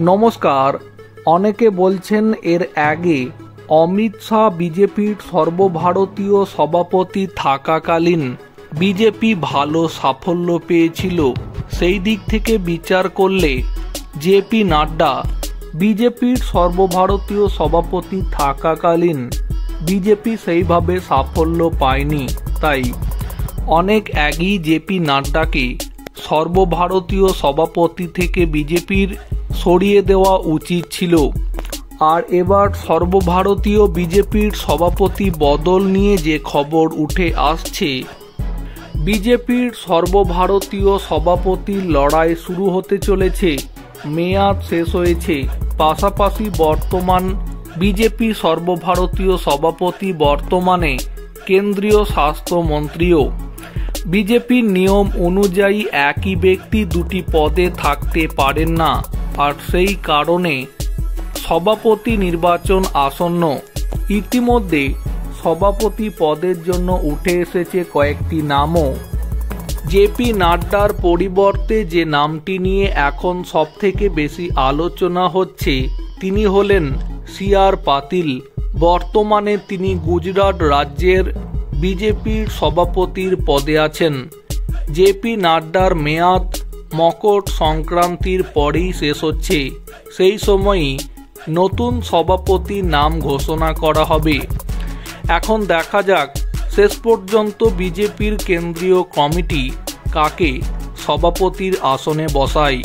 নমস্কার। অনেকে বলছেন এর আগে অমিত শাহ বিজেপির সর্বভারতীয় সভাপতি থাকাকালীন বিজেপি ভালো সাফল্য পেয়েছিল। সেই দিক থেকে বিচার করলে জেপি নাড্ডা বিজেপির সর্বভারতীয় সভাপতি থাকাকালীন বিজেপি সেইভাবে সাফল্য পায়নি। তাই অনেক আগেই জেপি নাড্ডাকে সর্বভারতীয় সভাপতি থেকে বিজেপির সরিয়ে দেওয়া উচিত ছিল। আর এবার সর্বভারতীয় বিজেপির সভাপতি বদল নিয়ে যে খবর উঠে আসছে, বিজেপির সর্বভারতীয় সভাপতির লড়াই শুরু হতে চলেছে। মেয়াদ শেষ হয়েছে। পাশাপাশি বর্তমান বিজেপি সর্বভারতীয় সভাপতি বর্তমানে কেন্দ্রীয় স্বাস্থ্যমন্ত্রীও। বিজেপির নিয়ম অনুযায়ী একই ব্যক্তি দুটি পদে থাকতে পারেন না, আর সেই কারণে সভাপতি নির্বাচন আসন্ন। ইতিমধ্যে সভাপতি পদের জন্য উঠে এসেছে কয়েকটি নামও। জেপি নাড্ডার পরিবর্তে যে নামটি নিয়ে এখন সবথেকে বেশি আলোচনা হচ্ছে, তিনি হলেন সি.আর. পাতিল। বর্তমানে তিনি গুজরাট রাজ্যের বিজেপির সভাপতির পদে আছেন। জেপি নাড্ডার মেয়াদ মকর সংক্রান্তির পরেই শেষ হচ্ছে। সেই সময়ই নতুন সভাপতির নাম ঘোষণা করা হবে। এখন দেখা যাক শেষ পর্যন্ত বিজেপির কেন্দ্রীয় কমিটি কাকে সভাপতির আসনে বসায়।